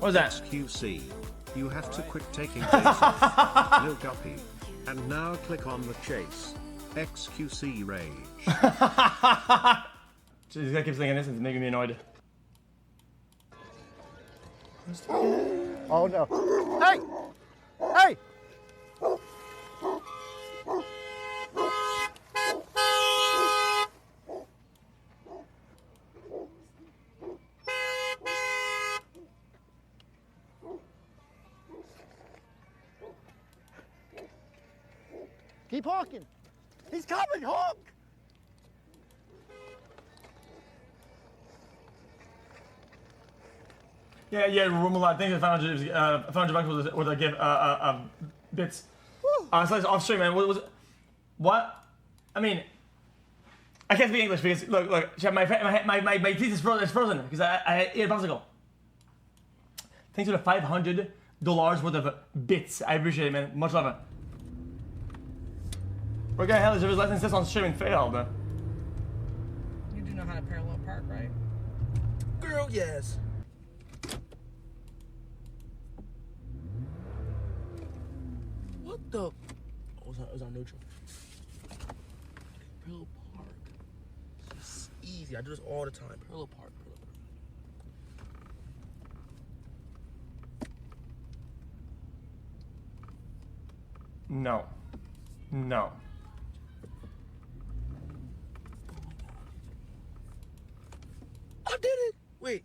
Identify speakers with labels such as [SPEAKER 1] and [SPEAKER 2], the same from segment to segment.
[SPEAKER 1] What's that?
[SPEAKER 2] xQc. You have to quit taking days off. Lil Guppy. And now click on the chase. xQc rage.
[SPEAKER 1] This guy keeps thinking this and it's making me annoyed.
[SPEAKER 3] Oh no. Hey! Hey! Keep honking. He's coming, honk!
[SPEAKER 1] Yeah, Rumble, I think $500 $500 was a gift, bits. So it's off stream, man. What? I mean, I can't speak English because, look, chat, my teeth is frozen because I ate a popsicle. Thanks for the $500 worth of bits. I appreciate it, man. Much love. What the hell is his license test on streaming failed?
[SPEAKER 4] You do know how to parallel park, right?
[SPEAKER 5] Girl, yes. What the? Oh, it was on neutral. Parallel park. It's easy. I do this all the time. Parallel park.
[SPEAKER 1] No.
[SPEAKER 5] I did it. Wait.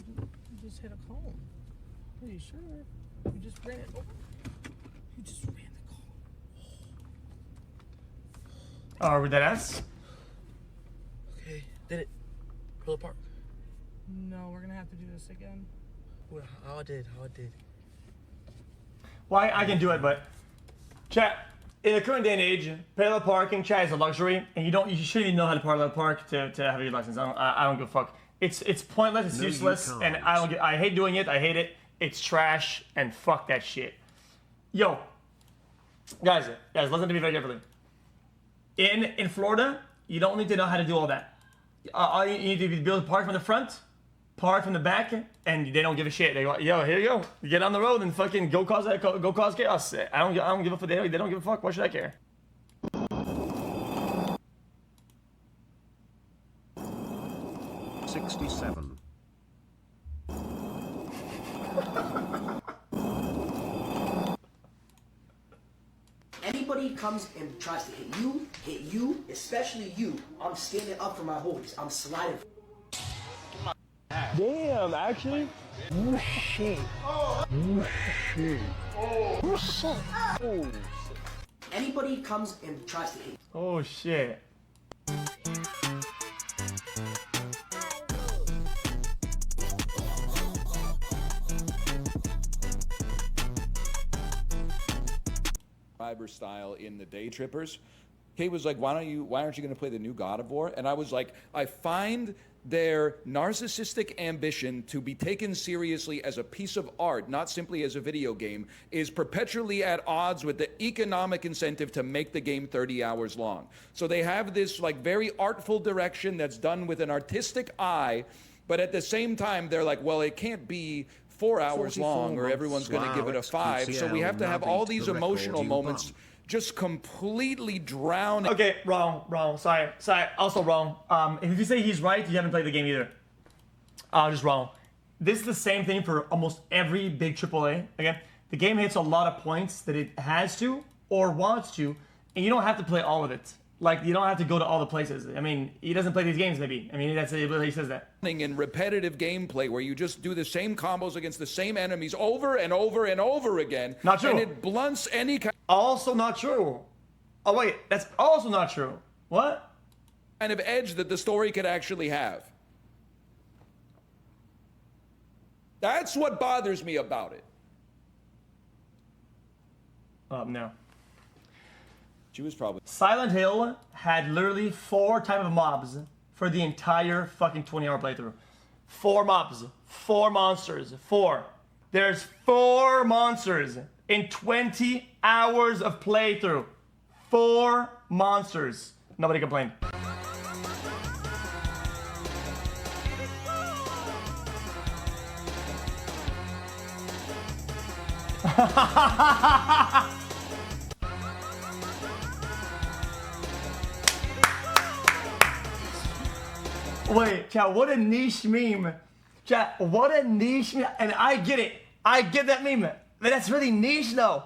[SPEAKER 4] You just hit a cone. Are you sure? You just ran it over. You just ran the cone.
[SPEAKER 1] Oh, with that ass?
[SPEAKER 5] Okay, did it. Parallel park.
[SPEAKER 4] No, we're gonna have to do this again.
[SPEAKER 5] Wait, how I did.
[SPEAKER 1] Why I can do it, but chat. In the current day and age, parallel parking, chat, is a luxury, and you shouldn't even know how to parallel park to have a license. I don't give a fuck. It's pointless. It's useless, and I hate doing it. I hate it. It's trash, and fuck that shit. Yo, guys, listen to me very carefully. In Florida, you don't need to know how to do all that. All you need to be able to park from the front, park from the back, and they don't give a shit. They go, yo, here you go. Get on the road and fucking go cause chaos. I don't give a fuck. They don't give a fuck. Why should I care?
[SPEAKER 2] $67.
[SPEAKER 6] Anybody comes and tries to hit you, especially you, I'm standing up for my homies. I'm sliding.
[SPEAKER 1] Damn, actually?
[SPEAKER 3] Oh shit. Oh shit. Oh shit. Oh shit.
[SPEAKER 6] Anybody comes and tries to hit.
[SPEAKER 1] Oh shit.
[SPEAKER 7] Style in the Day Trippers. He was like, why aren't you going to play the new God of War? And I was like, I find their narcissistic ambition to be taken seriously as a piece of art, not simply as a video game, is perpetually at odds with the economic incentive to make the game 30 hours long. So they have this like very artful direction that's done with an artistic eye, but at the same time, they're like, well, it can't be 4 hours long or everyone's going to give it a 5. So we have to have all these emotional moments just completely drown.
[SPEAKER 1] Okay, wrong. Sorry. Also wrong. If you say he's right, you haven't played the game either. Just wrong. This is the same thing for almost every big AAA. Okay, the game hits a lot of points that it has to or wants to, and you don't have to play all of it. Like, you don't have to go to all the places. I mean, he doesn't play these games, maybe. I mean, that's he says that.
[SPEAKER 7] In repetitive gameplay where you just do the same combos against the same enemies over and over and over again.
[SPEAKER 1] Not true.
[SPEAKER 7] And it blunts any kind.
[SPEAKER 1] Also not true. Oh, wait. That's also not true. What?
[SPEAKER 7] Kind of edge that the story could actually have. That's what bothers me about it.
[SPEAKER 1] No.
[SPEAKER 7] She was probably...
[SPEAKER 1] Silent Hill had literally 4 type of mobs for the entire fucking 20-hour playthrough. 4 mobs. 4 monsters. 4. There's 4 monsters in 20 hours of playthrough. 4 monsters. Nobody complained. Wait, chat, what a niche meme. Chat, what a niche meme. And I get it. I get that meme. But that's really niche though.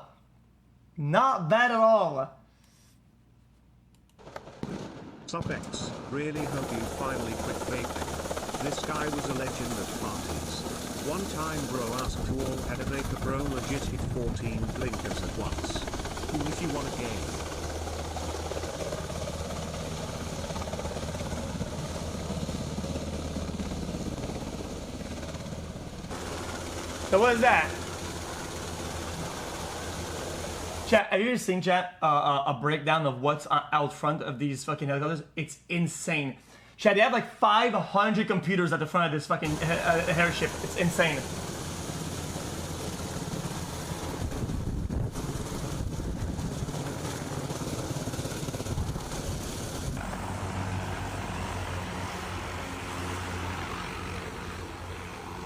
[SPEAKER 1] Not bad at all.
[SPEAKER 2] X, really hope you finally quit vaping. This guy was a legend at parties. One time bro asked you all how to make a bro legit hit 14 blinkers at once. Who if you want a game?
[SPEAKER 1] So what is that? Chat, have you ever seen, chat, a breakdown of what's out front of these fucking helicopters? It's insane. Chat, they have like 500 computers at the front of this fucking airship. It's insane.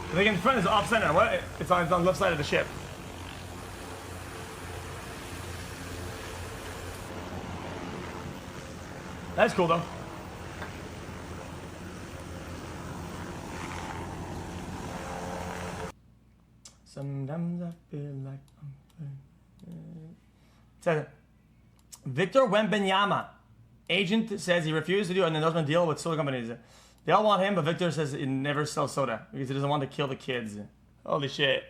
[SPEAKER 1] I think in front is off center. What? It's on the left side of the ship. That's cool though. Sometimes I feel like I'm... Says Victor Wembanyama. Agent says he refused to do an endorsement deal with soda companies. They all want him, but Victor says he never sells soda because he doesn't want to kill the kids. Holy shit.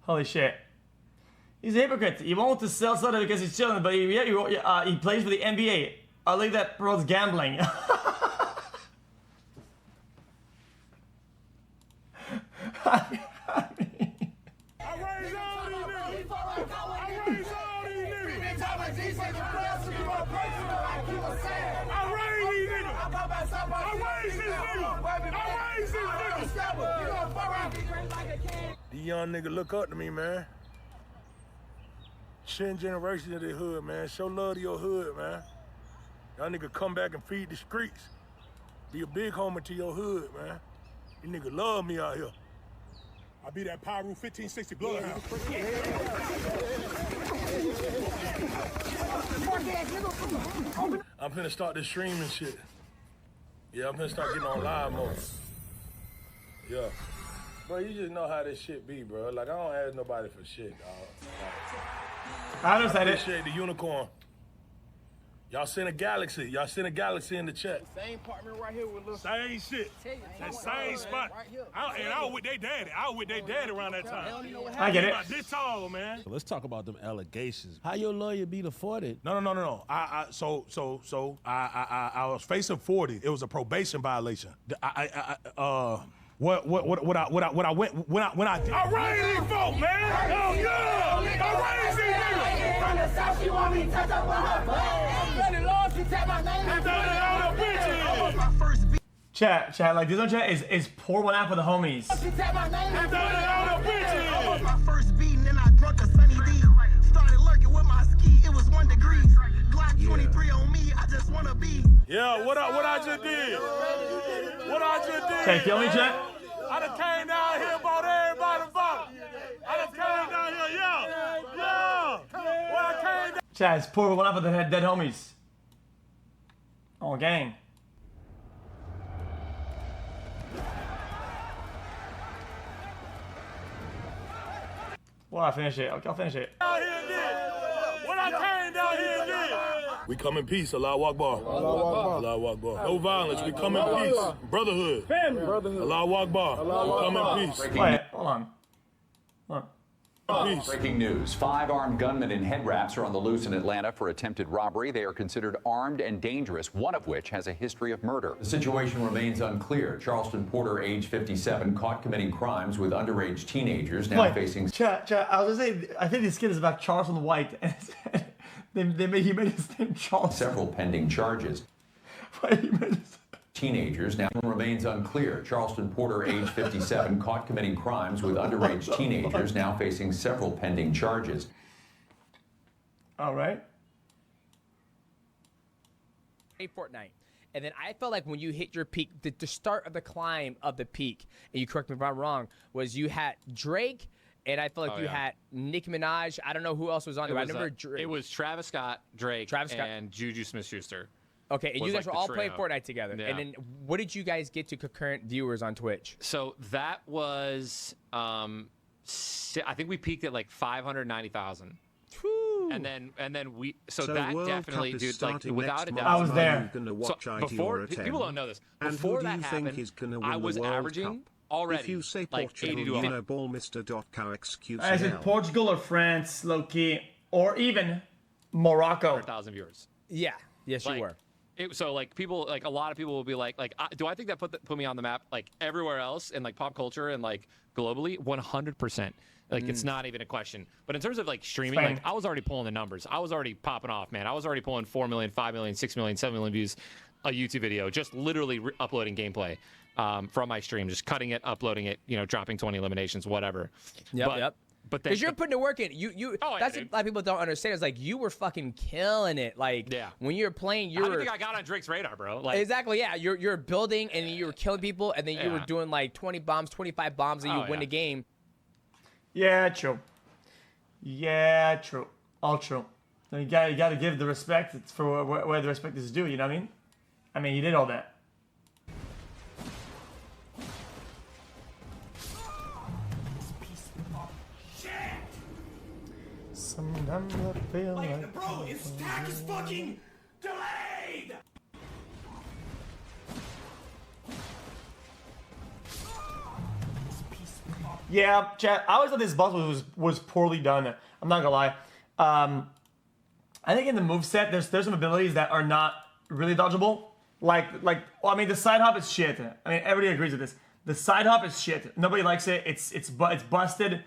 [SPEAKER 1] Holy shit. He's a hypocrite. He won't sell soda because he's chilling, but he plays for the NBA. I like that promotes gambling.
[SPEAKER 8] These young niggas look up to me, man. Shitting generation of the hood, man. Show love to your hood, man. Y'all niggas come back and feed the streets. Be a big homie to your hood, man. You niggas love me out here. I be that Pyro 1560 bloodhound. I'm finna start this streaming shit. Yeah, I'm finna start getting on live mode. Yeah. Bro, you just know how this shit be, bro. Like, I don't ask nobody for shit, dog.
[SPEAKER 1] I understand it.
[SPEAKER 8] Appreciate the unicorn. Y'all send a galaxy. Y'all send a galaxy in the chat.
[SPEAKER 3] Same apartment right here with little.
[SPEAKER 8] Same shit. That same spot. I was with their daddy. I was with their daddy around that time.
[SPEAKER 1] I get it.
[SPEAKER 8] This tall, man.
[SPEAKER 9] So let's talk about them allegations. How your lawyer beat a 40?
[SPEAKER 8] No. I was facing 40. It was a probation violation. What I went when I did. I raised these folk, man. Hell yeah. I raised these niggas. From the south, she want me to touch up on her butt.
[SPEAKER 1] Chat, like this one chat is pour one out for the homies.
[SPEAKER 3] My first beating and I drunk a Sunny D. Started lurking with my ski, it was 1 degree. Glock 23 on me, I just wanna be.
[SPEAKER 8] Yeah, what I just did. What I just did.
[SPEAKER 1] Okay, kill me, chat.
[SPEAKER 8] I done came down here, bought everybody bottle. I done came down here, yeah. When I came down.
[SPEAKER 1] Chat, it's pour one out for the dead homies. Oh, gang. Well, I finish it. Okay, I'll finish it.
[SPEAKER 8] When I came down here again. We come in peace, Allah Akbar. Allah Akbar. No violence, we come in peace. Brotherhood. Family. Brotherhood. Allah Akbar. We come in peace.
[SPEAKER 1] Wait, hold on.
[SPEAKER 10] Breaking news. 5 armed gunmen in head wraps are on the loose in Atlanta for attempted robbery. They are considered armed and dangerous, one of which has a history of murder. The situation remains unclear. Charleston Porter, age 57, caught committing crimes with underage teenagers, now facing...
[SPEAKER 1] Chat, I was gonna say, I think this kid is about Charleston White. He made his name Charleston.
[SPEAKER 10] Several pending charges. Teenagers now remains unclear. Charleston Porter, age 57, caught committing crimes with underage teenagers, now facing several pending charges.
[SPEAKER 1] All right.
[SPEAKER 11] Fortnite. And then I felt like when you hit your peak, the start of the climb of the peak, and you correct me if I'm wrong, was you had Drake and I feel like you had Nicki Minaj. I don't know who else was on there. I remember
[SPEAKER 12] it was Travis Scott, Drake,
[SPEAKER 11] Travis Scott.
[SPEAKER 12] and Juju Smith-Schuster.
[SPEAKER 11] Okay, and you guys
[SPEAKER 12] like
[SPEAKER 11] were all
[SPEAKER 12] the
[SPEAKER 11] playing
[SPEAKER 12] trio.
[SPEAKER 11] Fortnite together.
[SPEAKER 12] Yeah.
[SPEAKER 11] And then what did you guys get to concurrent viewers on Twitch?
[SPEAKER 12] So that was, I think we peaked at like 590,000. And then we, so that
[SPEAKER 2] World
[SPEAKER 12] definitely,
[SPEAKER 2] Cup is
[SPEAKER 12] dude, like
[SPEAKER 2] starting
[SPEAKER 12] without
[SPEAKER 2] next
[SPEAKER 12] a
[SPEAKER 2] month.
[SPEAKER 12] doubt.
[SPEAKER 1] I was there.
[SPEAKER 12] So before, people don't know this.
[SPEAKER 2] And
[SPEAKER 12] Before
[SPEAKER 2] who do
[SPEAKER 12] that
[SPEAKER 2] you think
[SPEAKER 12] happened,
[SPEAKER 2] is gonna win
[SPEAKER 12] I was
[SPEAKER 2] the World
[SPEAKER 12] averaging
[SPEAKER 2] Cup?
[SPEAKER 12] already
[SPEAKER 2] If you say
[SPEAKER 12] like
[SPEAKER 2] Portugal,
[SPEAKER 12] 80 to
[SPEAKER 2] you
[SPEAKER 12] 100.
[SPEAKER 2] know ball Mr. xQcL.
[SPEAKER 1] Is it Portugal or France, low-key, or even Morocco?
[SPEAKER 12] 100,000 viewers.
[SPEAKER 11] Yeah. Yes, you were.
[SPEAKER 12] So like people, like a lot of people will be like, do I think that put me on the map like everywhere else in like pop culture and like globally? 100%. Like it's not even a question. But in terms of like streaming,
[SPEAKER 1] Spain.
[SPEAKER 12] like I was already pulling the numbers. I was already popping off, man. I was already pulling 4 million, 5 million, 6 million, 7 million views a YouTube video, just literally uploading gameplay from my stream, just cutting it, uploading it, you know, dropping 20 eliminations, whatever.
[SPEAKER 11] Yep.
[SPEAKER 12] But
[SPEAKER 11] Because you're putting the work in. That's what a lot of people don't understand. Is like you were fucking killing it. Like when you were playing, you
[SPEAKER 12] How
[SPEAKER 11] were.
[SPEAKER 12] do you think I got on Drake's radar, bro? Like
[SPEAKER 11] Exactly, yeah. You're building and you were killing people, and then you were
[SPEAKER 12] Yeah.
[SPEAKER 11] doing like 20 bombs, 25 bombs, and you win the game.
[SPEAKER 1] Yeah, true. Yeah, true. All true. You gotta give the respect for where the respect is due. You know what I mean? I mean, you did all that. Sometimes I feel like
[SPEAKER 3] Bro, his stack is fucking delayed!
[SPEAKER 1] Yeah, chat. I always thought this boss was poorly done. I'm not gonna lie. I think in the moveset, there's some abilities that are not really dodgeable. Well, I mean, the side hop is shit. I mean, everybody agrees with this. The side hop is shit. Nobody likes it. It's busted.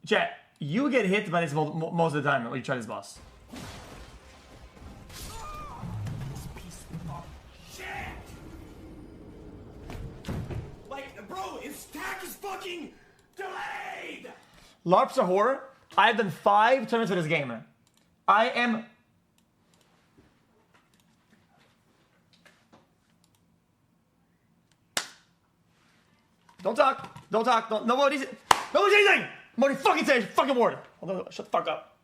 [SPEAKER 1] Chat. You get hit by this most of the time when you try this boss.
[SPEAKER 3] Like, bro, his stack is fucking delayed!
[SPEAKER 1] LARPs are horror. I've done 5 tournaments for this game. I am. Don't talk. Don't talk. Nobody's anything. Nobody fucking say a fucking word. Shut the fuck up.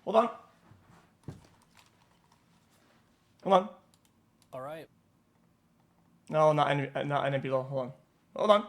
[SPEAKER 1] Hold on. Hold on.
[SPEAKER 13] All right.
[SPEAKER 1] No, not Nmplol. Hold on. Hold on.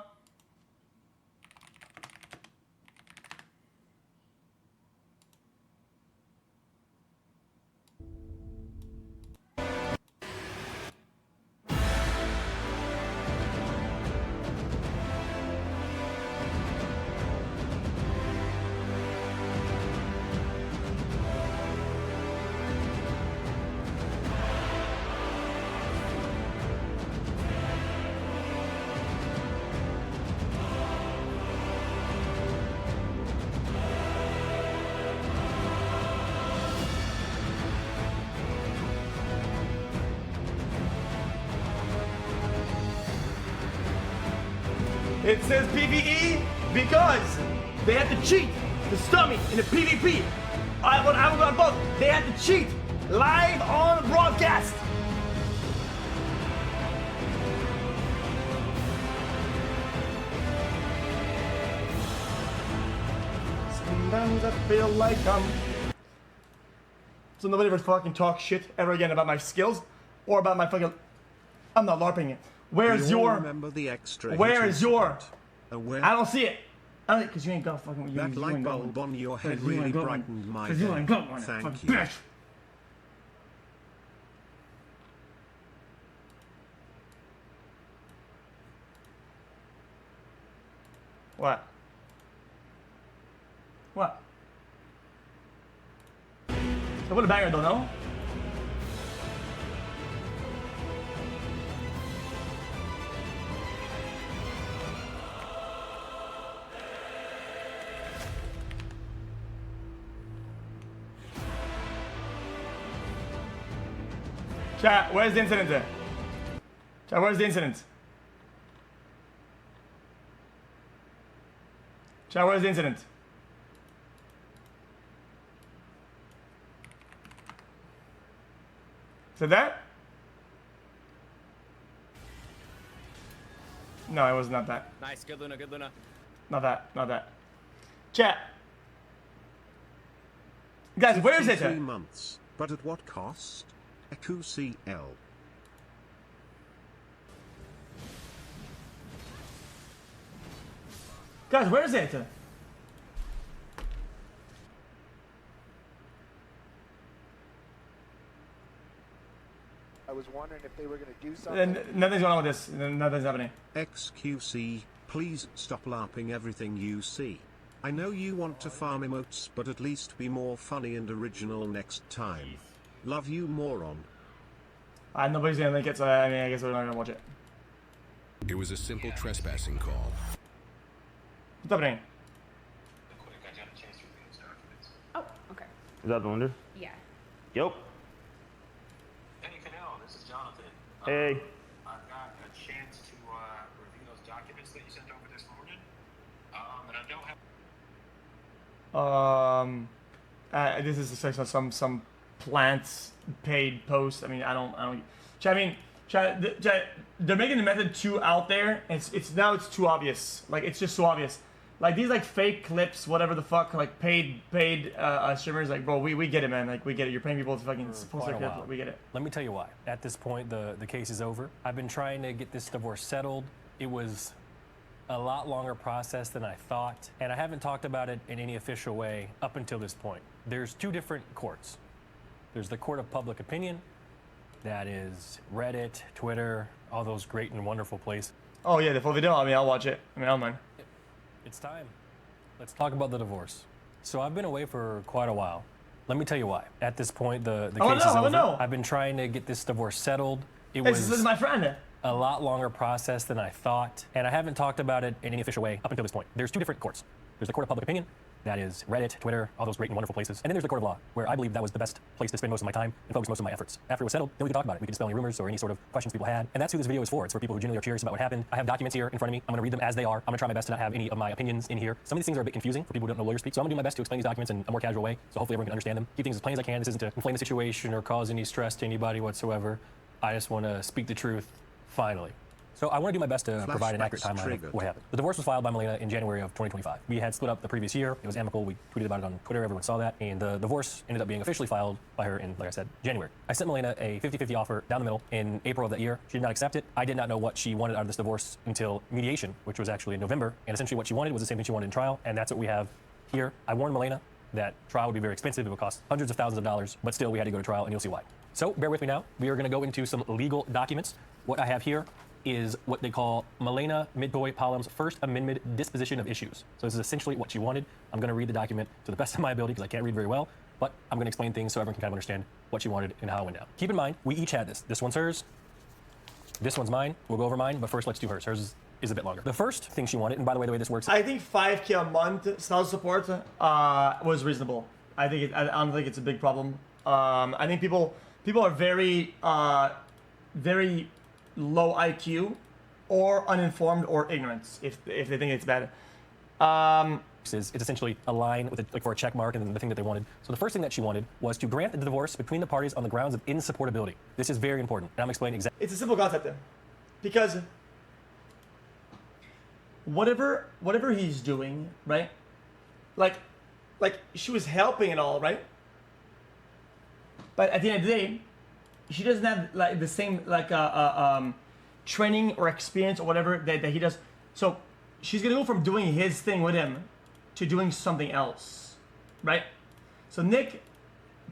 [SPEAKER 1] It says PvE because they had to cheat to stop me in the PvP. When I was on both, they had to cheat live on broadcast. Sometimes I feel like So nobody ever fucking talk shit ever again about my skills or about my fucking. I'm not LARPing it. Where's your?
[SPEAKER 2] Remember the extra
[SPEAKER 1] Where is your?
[SPEAKER 2] Where?
[SPEAKER 1] I don't see it. I don't because you ain't got fucking.
[SPEAKER 2] That
[SPEAKER 1] you
[SPEAKER 2] light
[SPEAKER 1] ain't got
[SPEAKER 2] bulb
[SPEAKER 1] one.
[SPEAKER 2] on your head
[SPEAKER 1] 'Cause you
[SPEAKER 2] really
[SPEAKER 1] ain't got
[SPEAKER 2] brightened
[SPEAKER 1] one.
[SPEAKER 2] my
[SPEAKER 1] 'Cause you
[SPEAKER 2] day.
[SPEAKER 1] ain't got one.
[SPEAKER 2] Thank
[SPEAKER 1] fucking
[SPEAKER 2] you.
[SPEAKER 1] bitch. What? What? So what a banger though, no? Chat, where's the incident? Chat, where's the incident? Chat, what is the incident? Is it that? No, it was not that.
[SPEAKER 11] Nice, good Luna, good Luna.
[SPEAKER 1] Not that, not that. Chat. Guys, where is it?
[SPEAKER 2] 3 months, but at what cost? xqcL.
[SPEAKER 1] Guys, where is it?
[SPEAKER 13] I was wondering if they were going to do something.
[SPEAKER 1] Nothing's going on with this. Nothing's happening.
[SPEAKER 2] xQc, please stop LARPing everything you see. I know you want to farm emotes, but at least be more funny and original next time. Love you, moron.
[SPEAKER 1] Nobody's gonna link it, so I mean, I guess we're not gonna watch it.
[SPEAKER 14] It was a simple trespassing call.
[SPEAKER 1] What's happening?
[SPEAKER 15] Oh, okay.
[SPEAKER 16] Is that the window?
[SPEAKER 15] Yeah.
[SPEAKER 16] Yep.
[SPEAKER 17] Hey, Canal, this is Jonathan.
[SPEAKER 16] Hey.
[SPEAKER 17] I've got a chance to review those documents that you sent over this morning, and I don't have.
[SPEAKER 1] This is some plants paid post. I mean, I don't. They're making the method too out there. It's too obvious. Like, it's just so obvious. Like, these like fake clips, whatever the fuck, like paid streamers. Like, bro, we get it, man. Like, we get it. You're paying people to fucking post their clip. We get it.
[SPEAKER 18] Let me tell you why. At this point, the case is over. I've been trying to get this divorce settled. It was a lot longer process than I thought, and I haven't talked about it in any official way up until this point. There's 2 different courts. There's the court of public opinion, that is Reddit, Twitter, all those great and wonderful places.
[SPEAKER 1] Oh yeah, the full video. I mean, I'll watch it. I mean, I don't mind.
[SPEAKER 18] It's time. Let's talk about the divorce. So I've been away for quite a while. Let me tell you why. At this point, the case is over. I've been trying to get this divorce settled.
[SPEAKER 1] This is my friend.
[SPEAKER 18] A lot longer process than I thought, and I haven't talked about it in any official way up until this point. There's 2 different courts. There's the court of public opinion, that is Reddit, Twitter, all those great and wonderful places. And then there's the court of law, where I believe that was the best place to spend most of my time and focus most of my efforts. After it was settled, then we could talk about it. We could dispel any rumors or any sort of questions people had. And that's who this video is for. It's for people who genuinely are curious about what happened. I have documents here in front of me. I'm going to read them as they are. I'm going to try my best to not have any of my opinions in here. Some of these things are a bit confusing for people who don't know lawyer speak, so I'm going to do my best to explain these documents in a more casual way, so hopefully everyone can understand them. Keep things as plain as I can. This isn't to inflame the situation or cause any stress to anybody whatsoever. I just want to speak the truth, finally. So I want to do my best to provide an accurate timeline of what happened. The divorce was filed by Milena in January of 2025. We had split up the previous year. It was amicable. We tweeted about it on Twitter. Everyone saw that. And the divorce ended up being officially filed by her in, like I said, January. I sent Milena a 50-50 offer down the middle in April of that year. She did not accept it. I did not know what she wanted out of this divorce until mediation, which was actually in November. And essentially what she wanted was the same thing she wanted in trial. And that's what we have here. I warned Milena that trial would be very expensive. It would cost hundreds of thousands of dollars, but still we had to go to trial, and you'll see why. So bear with me now. We are going to go into some legal documents. What I have here is what they call Milena Midtoy-Palom's First Amendment disposition of issues. So this is essentially what she wanted. I'm going to read the document to the best of my ability because I can't read very well, but I'm going to explain things so everyone can kind of understand what she wanted and how it went down. Keep in mind, we each had this. This one's hers. This one's mine. We'll go over mine, but first let's do hers. Hers is a bit longer. The first thing she wanted, and by the way this works.
[SPEAKER 1] I think $5K a month spousal support was reasonable. I don't think it's a big problem. I think people are very low IQ or uninformed or ignorant if they think it's bad.
[SPEAKER 18] It's essentially a line with like for a check mark and then the thing that they wanted. So the first thing that she wanted was to grant the divorce between the parties on the grounds of insupportability. This is very important, and I'm explaining exactly.
[SPEAKER 1] It's a simple concept then, because whatever he's doing, right? Like she was helping and all, right? But at the end of the day, she doesn't have like the same training or experience or whatever that he does. So she's gonna go from doing his thing with him to doing something else, right? So Nick,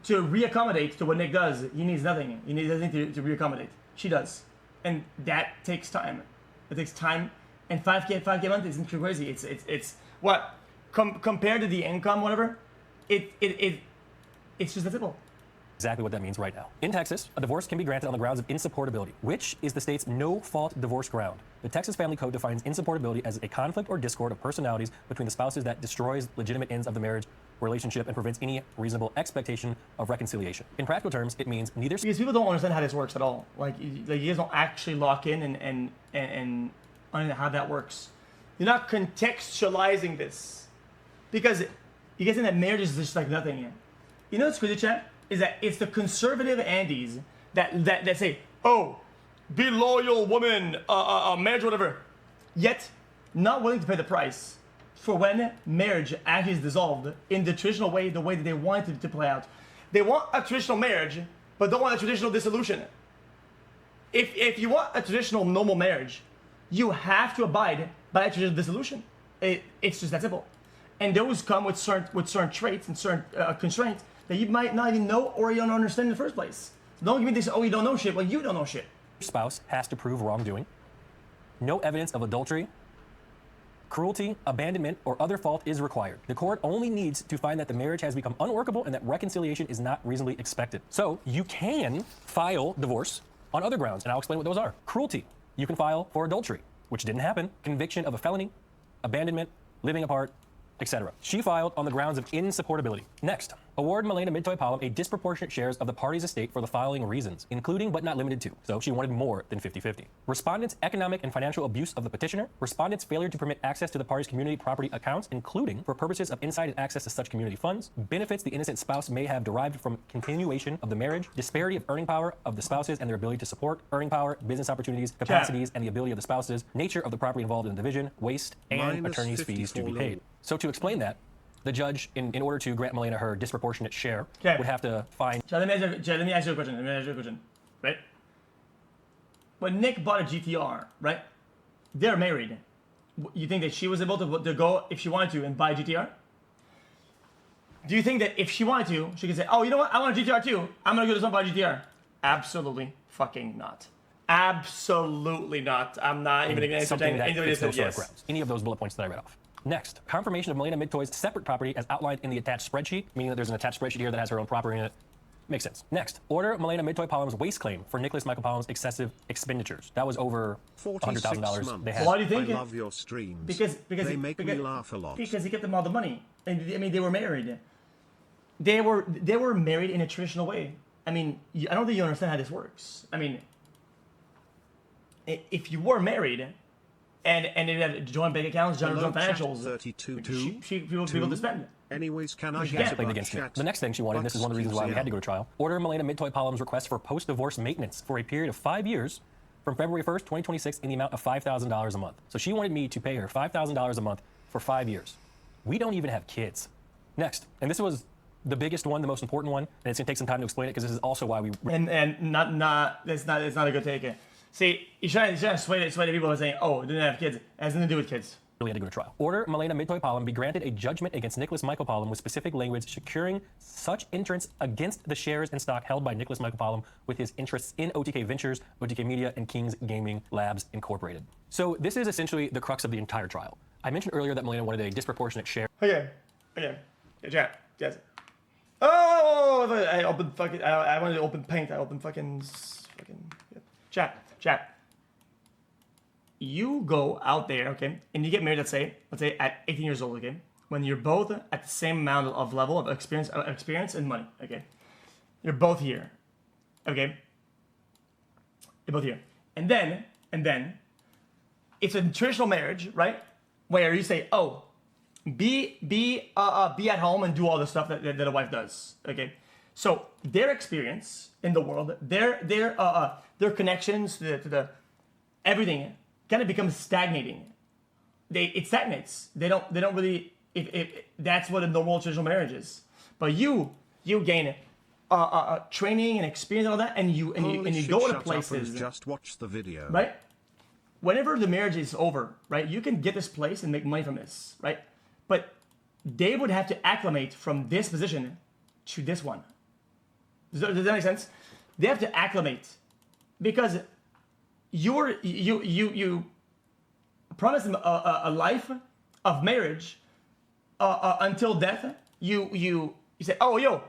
[SPEAKER 1] to reaccommodate to what Nick does, he needs nothing. He needs nothing to reaccommodate. She does, and that takes time. It takes time, and 5K a month isn't too crazy. It's what compared to the income, whatever. It's just that simple.
[SPEAKER 18] Exactly what that means right now. In Texas, a divorce can be granted on the grounds of insupportability, which is the state's no-fault divorce ground. The Texas Family Code defines insupportability as a conflict or discord of personalities between the spouses that destroys legitimate ends of the marriage relationship and prevents any reasonable expectation of reconciliation. In practical terms, it means neither.
[SPEAKER 1] Because people don't understand how this works at all. Like you guys don't actually lock in and how that works. You're not contextualizing this. because you guys think that marriage is just like nothing. You know what's crazy, chat? Is that it's the conservative Andes that say, oh, be loyal, woman, marriage, whatever, yet not willing to pay the price for when marriage actually is dissolved in the traditional way, the way that they want it to play out. They want a traditional marriage, but don't want a traditional dissolution. If you want a traditional normal marriage, you have to abide by a traditional dissolution. It's just that simple. And those come with certain traits and certain constraints that you might not even know or you don't understand in the first place. So don't give me this, oh, you don't know shit. Well, you don't know shit.
[SPEAKER 18] Spouse has to prove wrongdoing. No evidence of adultery, cruelty, abandonment, or other fault is required. The court only needs to find that the marriage has become unworkable and that reconciliation is not reasonably expected. So you can file divorce on other grounds, and I'll explain what those are. Cruelty, you can file for adultery, which didn't happen, conviction of a felony, abandonment, living apart, etc. She filed on the grounds of insupportability. Next, award Milena Midtoy-Palom a disproportionate shares of the party's estate for the following reasons, including but not limited to. So she wanted more than 50-50. Respondent's economic and financial abuse of the petitioner. Respondent's failure to permit access to the party's community property accounts, including for purposes of insight and access to such community funds. Benefits the innocent spouse may have derived from continuation of the marriage. Disparity of earning power of the spouses and their ability to support earning power, business opportunities, capacities, and the ability of the spouses. Nature of the property involved in the division, waste, and attorney's fees to be paid. So to explain that, the judge, in order to grant Milena her disproportionate share, would have to find...
[SPEAKER 1] Let me ask you a question. Right? When Nick bought a GTR, right? They're married. You think that she was able to go, if she wanted to, and buy a GTR? Do you think that if she wanted to, she could say, oh, you know what? I want a GTR too. I'm going to go to some buy a GTR. Absolutely fucking not. Absolutely not. I'm not even going to entertain anybody that says yes.
[SPEAKER 18] Any of those bullet points that I read off. Next, confirmation of Milena Midtoy's separate property as outlined in the attached spreadsheet, meaning that there's an attached spreadsheet here that has her own property in it. Makes sense. Next, order Milena Midtoy-Palom's waste claim for Nicholas Michael Palom's excessive expenditures. That was over $100,000 they had.
[SPEAKER 1] Why do you think?
[SPEAKER 2] I love your streams.
[SPEAKER 1] Because
[SPEAKER 2] they make me laugh a lot.
[SPEAKER 1] Because he kept them all the money. And I mean, they were married. They were married in a traditional way. I mean, I don't think you understand how this works. I mean, if you were married, and it had joint bank accounts, joint financials, people to spend.
[SPEAKER 2] Anyways, can I
[SPEAKER 18] get against me? The next thing she wanted, and this is one of the reasons why we had to go to trial, order Milena Midtoy-Palom's request for post-divorce maintenance for a period of 5 years from February 1st, 2026 in the amount of $5,000 a month. So she wanted me to pay her $5,000 a month for 5 years. We don't even have kids. Next, and this was the biggest one, the most important one, and it's gonna take some time to explain it because this is also why we...
[SPEAKER 1] And not it's not a good take. See, he's trying to sway the people by saying, oh, it didn't have kids. It has nothing to do with kids.
[SPEAKER 18] Really had to go to trial. Order Milena Midtoy-Palom be granted a judgment against Nicholas Michael Palom with specific language securing such interests against the shares and stock held by Nicholas Michael Palom with his interests in OTK Ventures, OTK Media, and Kings Gaming Labs Incorporated. So this is essentially the crux of the entire trial. I mentioned earlier that Milena wanted a disproportionate share.
[SPEAKER 1] Okay. Yeah, yes. Oh, I opened fucking. I wanted to open Paint. I opened fucking. Yeah. Chat. You go out there, okay, and you get married. Let's say at 18 years old, okay, when you're both at the same amount of level of experience and money, okay. You're both here, okay. You're both here, and then it's a traditional marriage, right? Where you say, oh, be at home and do all the stuff that a wife does, okay. So their experience in the world, their connections to the everything kind of becomes stagnating. It stagnates. They don't really. That's what a normal traditional marriage is. But you gain training and experience and all that, and you go to places.
[SPEAKER 2] Just watch the video.
[SPEAKER 1] Right. Whenever the marriage is over, right, you can get this place and make money from this, right? But they would have to acclimate from this position to this one. Does that make sense? They have to acclimate because you promise them a life of marriage until death. You say, oh, yo,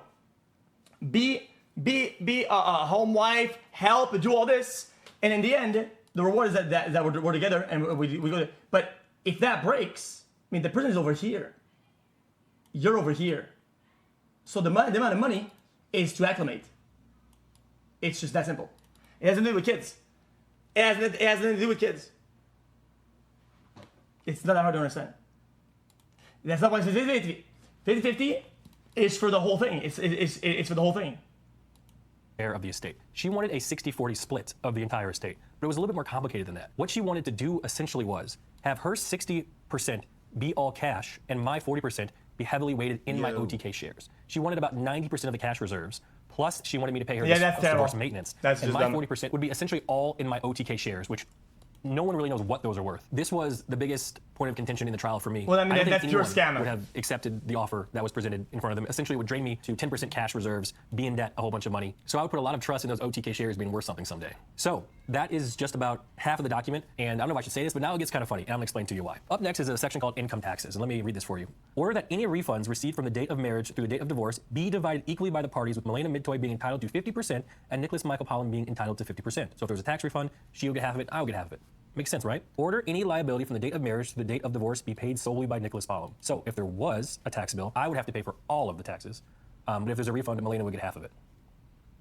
[SPEAKER 1] be a home wife, help, do all this, and in the end, the reward is that we're together and we go there. But if that breaks, I mean, the person is over here. You're over here. So the amount of money is to acclimate. It's just that simple. It has nothing to do with kids. It has nothing to do with kids. It's not that hard to understand. That's not why it's 50-50. 50-50 is for the whole thing. It's for the whole thing.
[SPEAKER 18] Of the estate. She wanted a 60-40 split of the entire estate, but it was a little bit more complicated than that. What she wanted to do essentially was have her 60% be all cash and my 40% be heavily weighted in my OTK shares. She wanted about 90% of the cash reserves, plus she wanted me to pay her divorce maintenance. And my 40% would be essentially all in my OTK shares, which no one really knows what those are worth. This was the biggest point of contention in the trial for me.
[SPEAKER 1] Well, I mean,
[SPEAKER 18] don't
[SPEAKER 1] that's
[SPEAKER 18] think
[SPEAKER 1] pure
[SPEAKER 18] anyone
[SPEAKER 1] scam.
[SPEAKER 18] would have accepted the offer that was presented in front of them. Essentially, it would drain me to 10% cash reserves, be in debt a whole bunch of money. So I would put a lot of trust in those OTK shares being worth something someday. So that is just about half of the document. And I don't know if I should say this, but now it gets kind of funny. And I'm going to explain to you why. Up next is a section called income taxes. And let me read this for you. Order that any refunds received from the date of marriage through the date of divorce be divided equally by the parties, with Milena Midtoy being entitled to 50% and Nicholas Michael Pollan being entitled to 50%. So if there's a tax refund, she'll get half of it, I'll get half of it. Makes sense, right? Order any liability from the date of marriage to the date of divorce be paid solely by Nicholas Pollan. So if there was a tax bill, I would have to pay for all of the taxes. But if there's a refund, Milena would get half of it.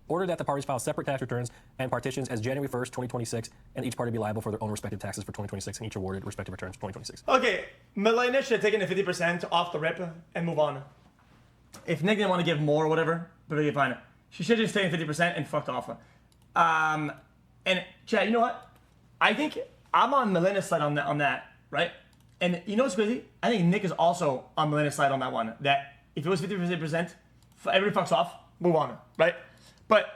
[SPEAKER 18] Order that the parties file separate tax returns and partitions as January 1st, 2026, and each party be liable for their own respective taxes for 2026 and each awarded respective returns for 2026.
[SPEAKER 1] Okay, Milena should have taken the 50% off the rip and move on. If Nick didn't want to give more or whatever, but fine. She should have just taken 50% and fucked off. And Chad, you know what? I think I'm on Milena's side on that, right? And you know what's crazy? I think Nick is also on Milena's side on that one. That if it was 50%, everybody fucks off, move on, right? But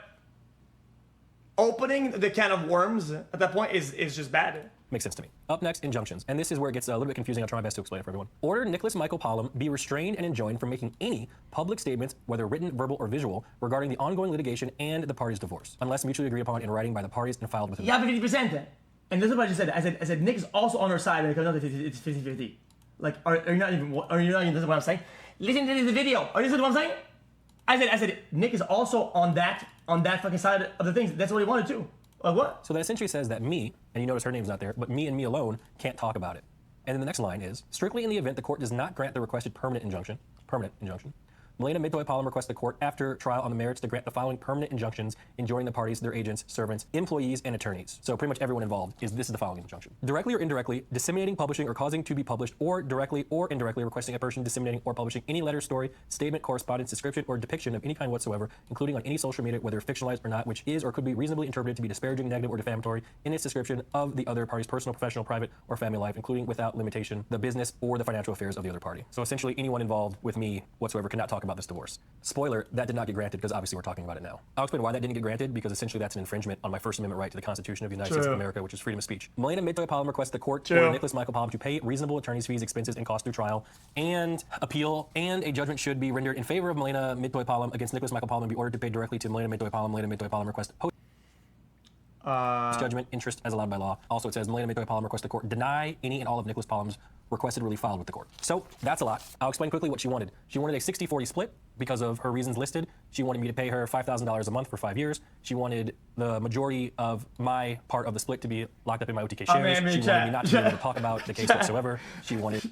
[SPEAKER 1] opening the can of worms at that point is just bad.
[SPEAKER 18] Makes sense to me. Up next, injunctions. And this is where it gets a little bit confusing. I'll try my best to explain it for everyone. Order Nicholas Michael Pollan be restrained and enjoined from making any public statements, whether written, verbal, or visual, regarding the ongoing litigation and the parties' divorce, unless mutually agreed upon in writing by the parties and filed with him.
[SPEAKER 1] Yeah, 50%. And this is what I just said. I said Nick is also on her side when it comes down to it's 50-50. Like, are you not even listening to what I'm saying? Listen to the video. Are you listening to what I'm saying? I said Nick is also on that fucking side of the things. That's what he wanted to. Like what?
[SPEAKER 18] So that essentially says that me, and you notice her name's not there, but me and me alone can't talk about it. And then the next line is, strictly in the event the court does not grant the requested permanent injunction, Milena Midtoy Pollan requests the court, after trial on the merits, to grant the following permanent injunctions enjoining the parties, their agents, servants, employees, and attorneys. So pretty much everyone involved this is the following injunction. Directly or indirectly disseminating, publishing, or causing to be published, or directly or indirectly requesting a person disseminating or publishing any letter, story, statement, correspondence, description, or depiction of any kind whatsoever, including on any social media, whether fictionalized or not, which is or could be reasonably interpreted to be disparaging, negative, or defamatory in its description of the other party's personal, professional, private, or family life, including without limitation the business or the financial affairs of the other party. So essentially anyone involved with me whatsoever cannot talk about this divorce. Spoiler, that did not get granted because obviously we're talking about it now. I'll explain why that didn't get granted, because essentially that's an infringement on my First Amendment right to the Constitution of the United States of America, which is freedom of speech. Milena Midtoy Pollan requests the court order Nicholas Michael Pollan to pay reasonable attorney's fees, expenses, and costs through trial and appeal, and a judgment should be rendered in favor of Milena Midtoy Pollan against Nicholas Michael Pollan and be ordered to pay directly to Milena Midtoy Pollan. Milena Midtoy Pollan request judgment interest as allowed by law. Also, it says Milena Midtoy Pollan requests the court deny any and all of Nicholas Pollan's requested relief filed with the court. So that's a lot. I'll explain quickly what she wanted. She wanted a 60-40 split because of her reasons listed. She wanted me to pay her $5,000 a month for 5 years. She wanted the majority of my part of the split to be locked up in my OTK shares. She wanted me not to be able to talk about the case whatsoever. She wanted...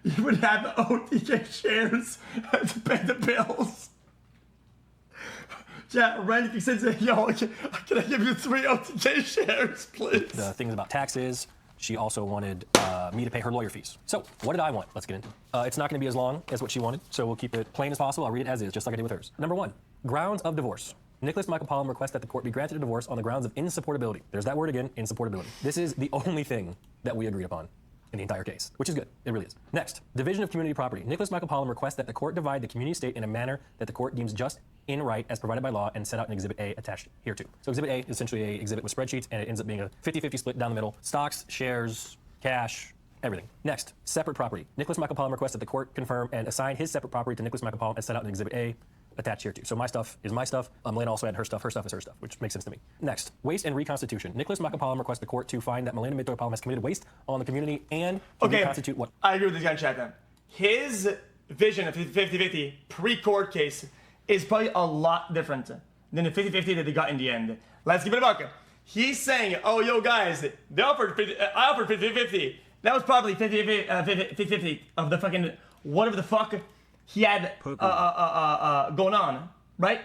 [SPEAKER 1] You would have the OTK shares to pay the bills. Yeah, right. If you said, yo, can I give you 3 OTK shares, please?
[SPEAKER 18] The things about taxes. She also wanted me to pay her lawyer fees. So what did I want? Let's get into it. It's not going to be as long as what she wanted, so we'll keep it plain as possible. I'll read it as is, just like I did with hers. Number 1, grounds of divorce. Nicholas Michael Pollan requests that the court be granted a divorce on the grounds of insupportability. There's that word again, insupportability. This is the only thing that we agreed upon in the entire case, which is good. It really is. Next, division of community property. Nicholas Michael Pollan requests that the court divide the community estate in a manner that the court deems just in right as provided by law and set out in Exhibit A attached here too. So Exhibit A is essentially an exhibit with spreadsheets, and it ends up being a 50-50 split down the middle. Stocks, shares, cash, everything. Next, separate property. Nicholas Michael Pollan requests that the court confirm and assign his separate property to Nicholas Michael Pollan as set out in Exhibit A attached here too. So my stuff is my stuff. Milena also had her stuff. Her stuff is her stuff, which makes sense to me. Next, waste and reconstitution. Nicholas Michael Pollan requests the court to find that Milena Midtoy Pollan has committed waste on the community and to reconstitute what?
[SPEAKER 1] I agree with this guy in chat then. His vision of 50-50 pre-court case is probably a lot different than the 50-50 that they got in the end. Let's give it a buck. He's saying, oh, yo, guys, I offered 50-50. That was probably 50-50 of the fucking whatever the fuck he had going on, right?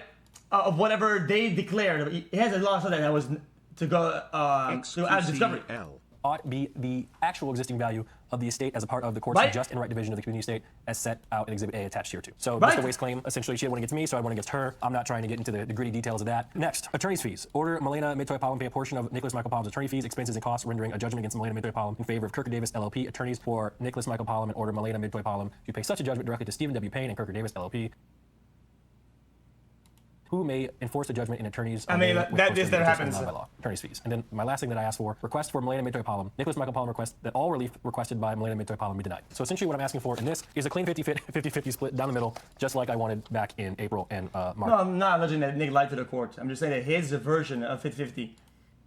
[SPEAKER 1] Of whatever they declared. He has a lot of stuff that was to go to add discovery.
[SPEAKER 18] ought be the actual existing value of the estate as a part of the court's
[SPEAKER 1] Right.
[SPEAKER 18] just and right division of the community estate as set out in Exhibit A attached here too. So
[SPEAKER 1] Right.
[SPEAKER 18] Mr. Waste claim, essentially she had one against me, so I had one against her. I'm not trying to get into the gritty details of that. Next, attorney's fees. Order Milena Midtoy-Palom pay a portion of Nicholas Michael Palom's attorney fees, expenses, and costs, rendering a judgment against Milena Midtoy-Palom in favor of Kirker Davis LLP attorneys for Nicholas Michael Palom, and order Milena Midtoy-Palom to pay such a judgment directly to Stephen W. Payne and Kirker Davis LLP, who may enforce the judgment in attorneys.
[SPEAKER 1] I mean,
[SPEAKER 18] with
[SPEAKER 1] that
[SPEAKER 18] course
[SPEAKER 1] is that happens.
[SPEAKER 18] by law. Attorney's fees. And then my last thing that I asked for, request for Milena Midtoy-Palom. Nicholas Michael Palom requests that all relief requested by Milena Midtoy-Palom be denied. So essentially what I'm asking for in this is a clean 50-50 split down the middle, just like I wanted back in April and March.
[SPEAKER 1] No, I'm not alleging that Nick lied to the court. I'm just saying that his version of 50-50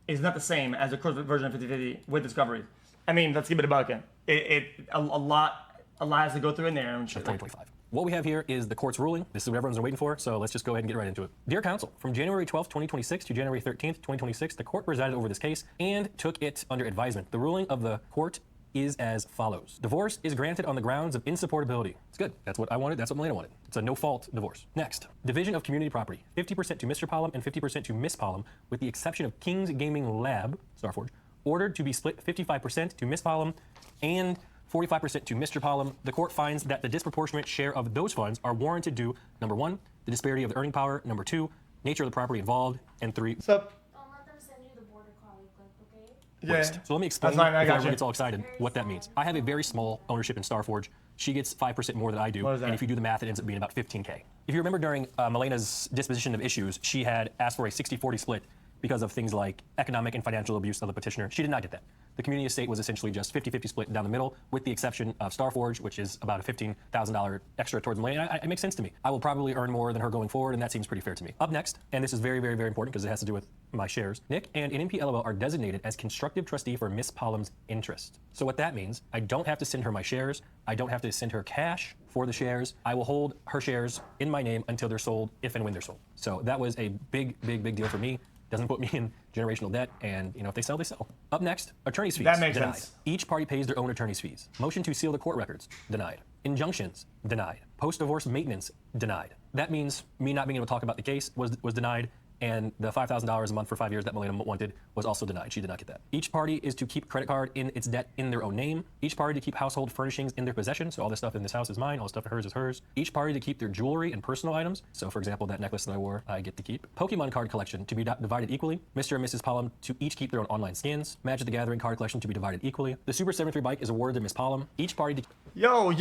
[SPEAKER 1] is not the same as the court's version of 50-50 with discovery. I mean, let's give it a bucket. A lot has to go through in there. And shit.
[SPEAKER 18] 2025. What we have here is the court's ruling. This is what everyone's been waiting for, so let's just go ahead and get right into it. Dear counsel, from January 12th, 2026 to January 13th, 2026, the court presided over this case and took it under advisement. The ruling of the court is as follows. Divorce is granted on the grounds of insupportability. It's good. That's what I wanted. That's what Milena wanted. It's a no-fault divorce. Next, division of community property. 50% to Mr. Palom and 50% to Miss Palom, with the exception of King's Gaming Lab, Starforge, ordered to be split 55% to Miss Palom and 45% to Mr. Palom. The court finds that the disproportionate share of those funds are warranted due, number one, the disparity of the earning power, number two, nature of the property involved, and three.
[SPEAKER 1] What's up?
[SPEAKER 15] Don't let them send you the border collie clip, okay?
[SPEAKER 1] Yeah.
[SPEAKER 18] Waste. So let me explain
[SPEAKER 1] That's fine, I
[SPEAKER 18] before
[SPEAKER 1] got
[SPEAKER 18] everyone
[SPEAKER 1] you.
[SPEAKER 18] gets all excited what that means. I have a very small ownership in Starforge. She gets 5% more than I do,
[SPEAKER 1] What is that?
[SPEAKER 18] and if you do the math, it ends up being about 15K. If you remember during Milena's disposition of issues, she had asked for a 60-40 split because of things like economic and financial abuse of the petitioner. She did not get that. The community estate was essentially just 50-50 split down the middle, with the exception of Starforge, which is about a $15,000 extra towards Milena. It makes sense to me. I will probably earn more than her going forward, and that seems pretty fair to me. Up next, and this is very, very, very important because it has to do with my shares, Nick and Nmplol are designated as constructive trustee for Miss Palom's interest. So what that means, I don't have to send her my shares. I don't have to send her cash for the shares. I will hold her shares in my name until they're sold, if and when they're sold. So that was a big, big, big deal for me. Doesn't put me in generational debt, and if they sell, they sell. Up next, attorney's fees.
[SPEAKER 1] That makes
[SPEAKER 18] denied.
[SPEAKER 1] sense.
[SPEAKER 18] Each party pays their own attorney's fees. Motion to seal the court records, denied. Injunctions, denied. Post-divorce maintenance, denied. That means me not being able to talk about the case was denied, and the $5,000 a month for 5 years that Milena wanted was also denied. She did not get that. Each party is to keep credit card in its debt in their own name. Each party to keep household furnishings in their possession. So all the stuff in this house is mine. All the stuff in hers is hers. Each party to keep their jewelry and personal items. So for example, that necklace that I wore, I get to keep. Pokemon card collection to be divided equally. Mr. and Mrs. Palom to each keep their own online skins. Magic the Gathering card collection to be divided equally. The Super 73 bike is awarded to Miss Palom. Each party to
[SPEAKER 1] Yo.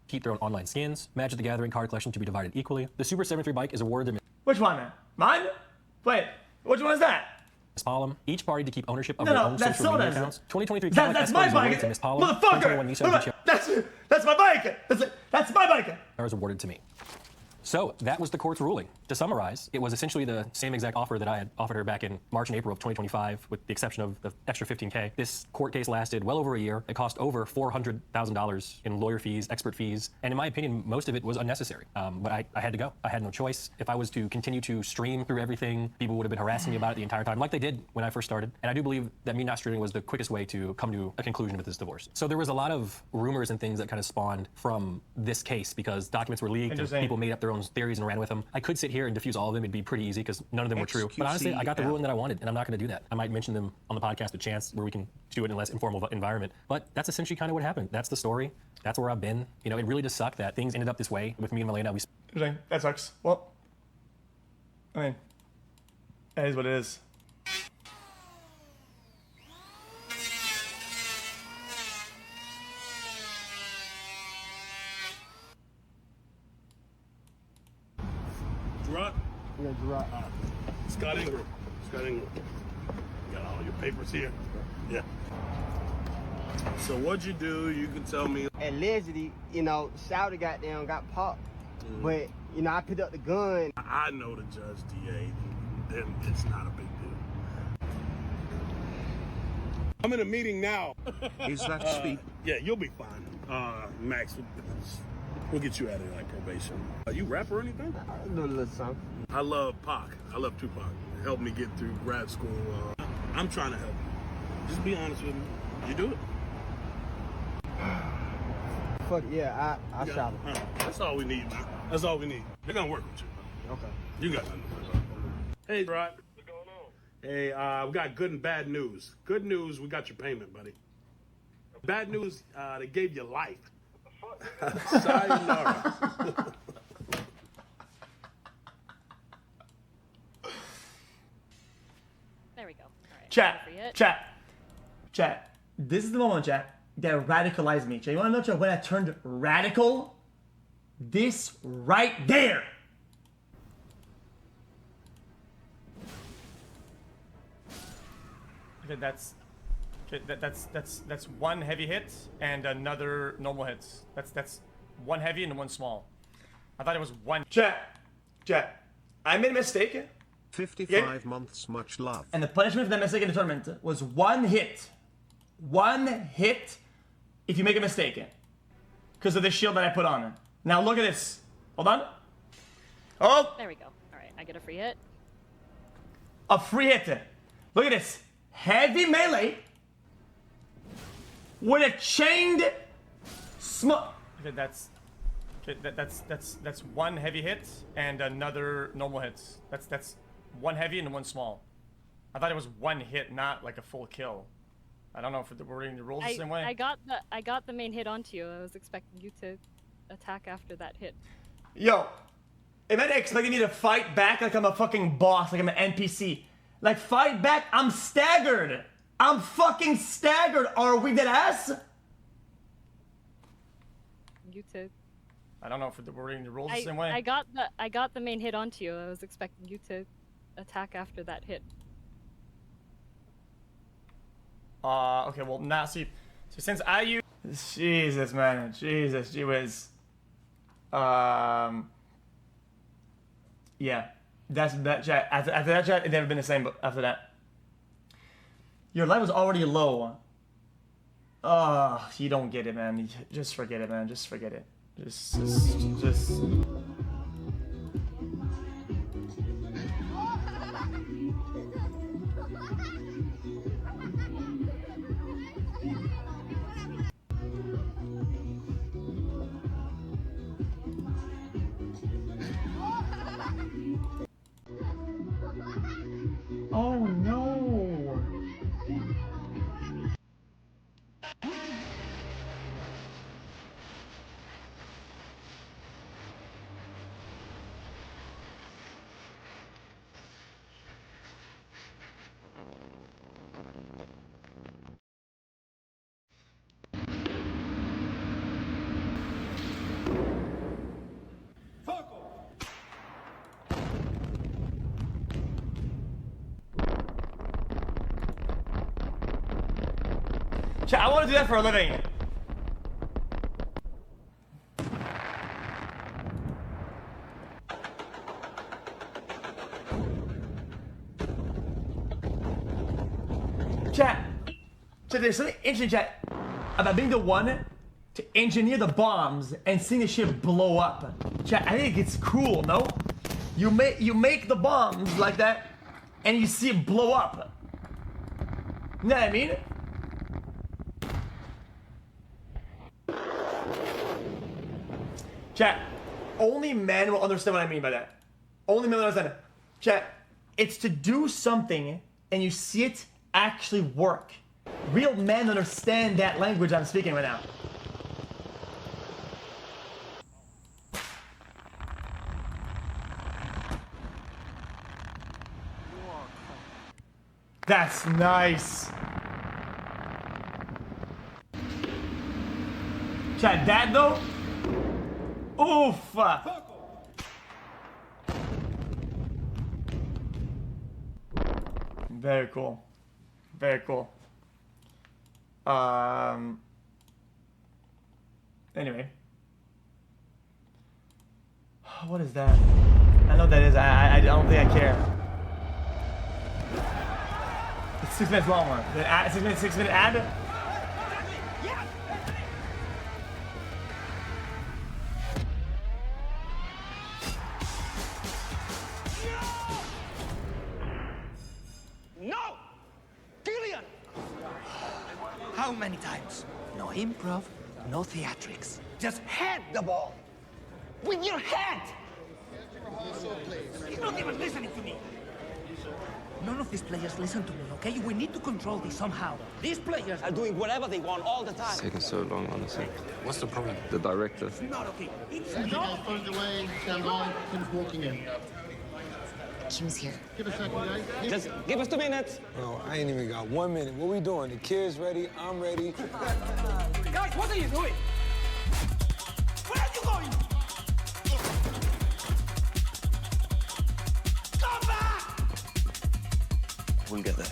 [SPEAKER 18] keep their own online skins. Magic the Gathering card collection to be divided equally. The Super 73 bike is awarded to Miss
[SPEAKER 1] Which one, man? Mine? Wait, which one is that?
[SPEAKER 18] Palom. Each party to keep ownership of
[SPEAKER 1] No,
[SPEAKER 18] their
[SPEAKER 1] no,
[SPEAKER 18] own
[SPEAKER 1] that's
[SPEAKER 18] social media
[SPEAKER 1] Soda's.
[SPEAKER 18] accounts. 2023
[SPEAKER 1] That's
[SPEAKER 18] Cadillac
[SPEAKER 1] my
[SPEAKER 18] Escort is awarded
[SPEAKER 1] bike,
[SPEAKER 18] to Miss Palom.
[SPEAKER 1] motherfucker.
[SPEAKER 18] 2021 Nissan GTR
[SPEAKER 1] That's my bike. That's my bike.
[SPEAKER 18] is awarded to me. So that was the court's ruling. To summarize, it was essentially the same exact offer that I had offered her back in March and April of 2025, with the exception of the extra 15K. This court case lasted well over a year. It cost over $400,000 in lawyer fees, expert fees, and in my opinion, most of it was unnecessary. But I had to go. I had no choice. If I was to continue to stream through everything, people would have been harassing me about it the entire time, like they did when I first started. And I do believe that me not streaming was the quickest way to come to a conclusion with this divorce. So there was a lot of rumors and things that kind of spawned from this case because documents were leaked and people made up their own theories and ran with them. I could sit here and diffuse all of them. It'd be pretty easy because none of them were true. But honestly, I got the ruling that I wanted, and I'm not going to do that. I might mention them on the podcast with Chance, where we can do it in a less informal environment. But that's essentially kind of what happened. That's the story. That's where I've been. It really just sucked that things ended up this way with me and Milena.
[SPEAKER 1] That sucks. Well, I mean, that is what it is.
[SPEAKER 8] Gerard?
[SPEAKER 13] Yeah, Gerard.
[SPEAKER 8] Scott Ingram. Got all your papers here? Yeah. So what'd you do? You can tell me.
[SPEAKER 19] Allegedly, Shouty got popped. But, I picked up the gun.
[SPEAKER 8] I know the judge, DA. Then it's not a big deal. I'm in a meeting now.
[SPEAKER 2] Is that speak?
[SPEAKER 8] Yeah, you'll be fine. Max, we'll get you out of like probation. You rap or anything?
[SPEAKER 19] I do a little something.
[SPEAKER 8] I love Pac. I love Tupac. It helped me get through grad school. I'm trying to help you. Just be honest with me. You do it?
[SPEAKER 19] Fuck yeah, I shot him.
[SPEAKER 8] That's all we need, man. That's all we need. They're gonna work with you.
[SPEAKER 19] Okay.
[SPEAKER 8] You got nothing to worry about. Hey, Rod. What's going on?
[SPEAKER 20] Hey, we got good and bad news. Good news, we got your payment, buddy. Bad news, they gave you life. Sayonara.
[SPEAKER 21] There we go. All right.
[SPEAKER 1] Chat. This is the moment, chat, that radicalized me. Chat, you wanna know, chat, when I turned radical? This right there. Okay, that's one heavy hit and another normal hit. That's one heavy and one small. I thought it was one. Chat. I made a mistake.
[SPEAKER 2] 55 months, much love.
[SPEAKER 1] And the punishment for that mistake in the tournament was one hit. One hit if you make a mistake. Because of the shield that I put on. Now look at this. Hold on. Oh!
[SPEAKER 21] There we go. All right, I get a free hit.
[SPEAKER 1] A free hit. Look at this. Heavy melee with a chained smoke. Okay, that's one heavy hit and another normal hit. That's one heavy and one small. I thought it was one hit, not like a full kill. I don't know if we're reading the rules the same way.
[SPEAKER 21] I got the main hit onto you. I was expecting you to attack after that hit.
[SPEAKER 1] Yo, imagine expecting me to fight back like I'm a fucking boss, like I'm an NPC. Like, fight back, I'm staggered. I'm fucking staggered. Are we dead ass?
[SPEAKER 21] You too.
[SPEAKER 1] I don't know if we're reading the rules the same way.
[SPEAKER 21] I got the main hit onto you. I was expecting you to attack after that hit.
[SPEAKER 1] Okay, well, now see, so since I use... Jesus, man. Jesus, gee whiz. Yeah. That's that chat. After that chat, it never been the same. But after that, your life was already low. Oh, you don't get it, man. Just forget it, man. Just forget it. Just. Oh no! Chat, I want to do that for a living. Chat, there's something interesting, chat, about being the one to engineer the bombs and seeing the shit blow up. Chat, I think it's cool, no? You make the bombs like that, and you see it blow up. You know what I mean? Chat, only men will understand what I mean by that. Only men will understand it. Chat, it's to do something and you see it actually work. Real men understand that language I'm speaking right now. That's nice. Chat, that though? Oof! Very cool. Very cool. Anyway. What is that? I know what that is. I don't think I care. It's 6 minutes longer. 6 minute ad?
[SPEAKER 22] How many times? No improv, no theatrics. Just head the ball. With your head! You're not even listening to me. None of these players listen to me, okay? We need to control this somehow. These players are doing whatever they want all the time.
[SPEAKER 4] It's taking so long, honestly.
[SPEAKER 17] What's the problem?
[SPEAKER 4] The director.
[SPEAKER 22] It's not okay. It's
[SPEAKER 3] As you
[SPEAKER 22] not.
[SPEAKER 3] guys phoned away, stand by, Kim's walking in.
[SPEAKER 5] Kim's here.
[SPEAKER 3] Give a second, guys.
[SPEAKER 22] Just give us 2 minutes.
[SPEAKER 4] Bro, I ain't even got 1 minute. What we doing? The kid's ready. I'm ready.
[SPEAKER 22] Guys, what are you doing? Where are you going? Come back!
[SPEAKER 4] We'll get there.